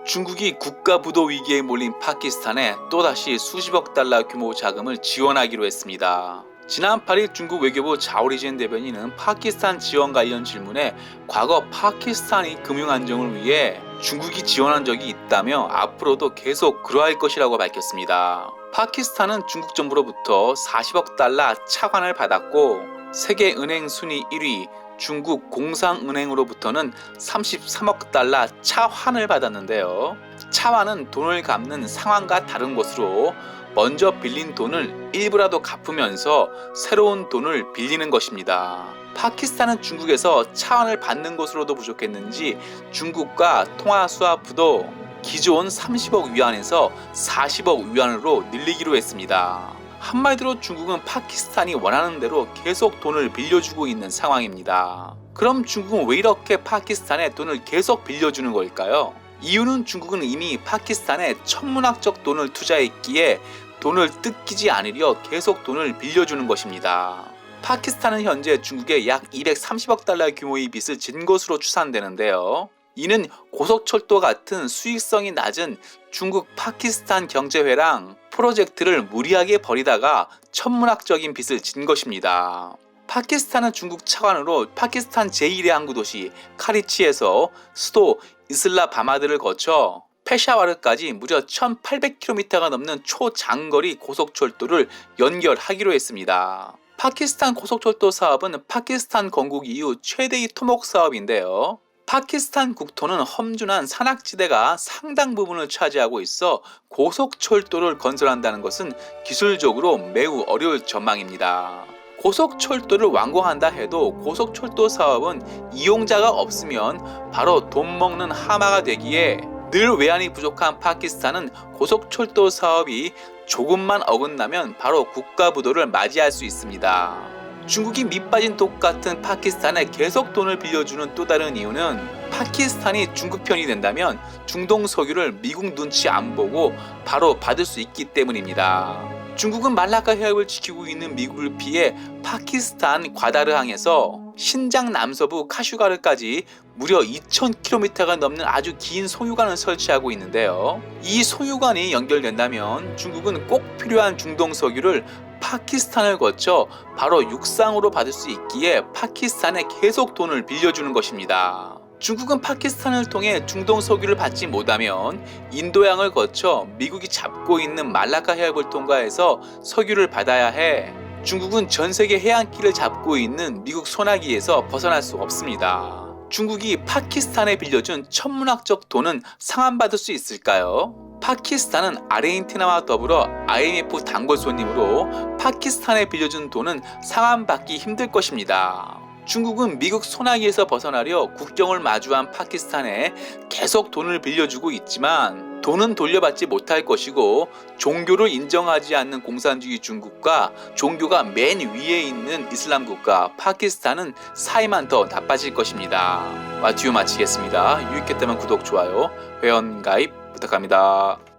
중국이 국가부도 위기에 몰린 파키스탄에 또다시 수십억 달러 규모 자금을 지원하기로 했습니다. 지난 8일 중국 외교부 자오리진 대변인은 파키스탄 지원 관련 질문에 과거 파키스탄이 금융 안정을 위해 중국이 지원한 적이 있다며 앞으로도 계속 그러할 것이라고 밝혔습니다. 파키스탄은 중국 정부로부터 40억 달러 차관을 받았고 세계은행 순위 1위 중국 공상은행으로부터는 33억 달러 차환을 받았는데요. 차환은 돈을 갚는 상환과 다른 것으로 먼저 빌린 돈을 일부라도 갚으면서 새로운 돈을 빌리는 것입니다. 파키스탄은 중국에서 차환을 받는 것으로도 부족했는지 중국과 통화수화부도 기존 30억 위안에서 40억 위안으로 늘리기로 했습니다. 한마디로 중국은 파키스탄이 원하는 대로 계속 돈을 빌려주고 있는 상황입니다. 그럼 중국은 왜 이렇게 파키스탄에 돈을 계속 빌려주는 걸까요? 이유는 중국은 이미 파키스탄에 천문학적 돈을 투자했기에 돈을 뜯기지 않으려 계속 돈을 빌려주는 것입니다. 파키스탄은 현재 중국에 약 230억 달러 규모의 빚을 진 것으로 추산되는데요. 이는 고속철도 같은 수익성이 낮은 중국 파키스탄 경제회랑 프로젝트를 무리하게 벌이다가 천문학적인 빚을 진 것입니다. 파키스탄은 중국 차관으로 파키스탄 제1의 항구 도시 카리치에서 수도 이슬라바마드를 거쳐 페샤와르까지 무려 1800km가 넘는 초장거리 고속철도를 연결하기로 했습니다. 파키스탄 고속철도 사업은 파키스탄 건국 이후 최대의 토목 사업인데요. 파키스탄 국토는 험준한 산악지대가 상당 부분을 차지하고 있어 고속철도를 건설한다는 것은 기술적으로 매우 어려울 전망입니다. 고속철도를 완공한다 해도 고속철도 사업은 이용자가 없으면 바로 돈 먹는 하마가 되기에 늘 외환이 부족한 파키스탄은 고속철도 사업이 조금만 어긋나면 바로 국가부도를 맞이할 수 있습니다. 중국이 밑빠진 독 같은 파키스탄에 계속 돈을 빌려주는 또 다른 이유는 파키스탄이 중국 편이 된다면 중동 석유를 미국 눈치 안 보고 바로 받을 수 있기 때문입니다. 중국은 말라카 해협을 지키고 있는 미국을 피해 파키스탄 과다르항에서 신장 남서부 카슈가르까지 무려 2000km가 넘는 아주 긴 소유관을 설치하고 있는데요. 이 소유관이 연결된다면 중국은 꼭 필요한 중동 석유를 파키스탄을 거쳐 바로 육상으로 받을 수 있기에 파키스탄에 계속 돈을 빌려주는 것입니다. 중국은 파키스탄을 통해 중동 석유를 받지 못하면 인도양을 거쳐 미국이 잡고 있는 말라카 해협을 통과해서 석유를 받아야 해 중국은 전 세계 해안길을 잡고 있는 미국 소나기에서 벗어날 수 없습니다. 중국이 파키스탄에 빌려준 천문학적 돈은 상환받을 수 있을까요? 파키스탄은 아르헨티나와 더불어 IMF 단골 손님으로 파키스탄에 빌려준 돈은 상환받기 힘들 것입니다. 중국은 미국 소나기에서 벗어나려 국경을 마주한 파키스탄에 계속 돈을 빌려주고 있지만 돈은 돌려받지 못할 것이고 종교를 인정하지 않는 공산주의 중국과 종교가 맨 위에 있는 이슬람 국가 파키스탄은 사이만 더 나빠질 것입니다. 마티유 마치겠습니다. 유익했다면 구독, 좋아요, 회원 가입 부탁합니다.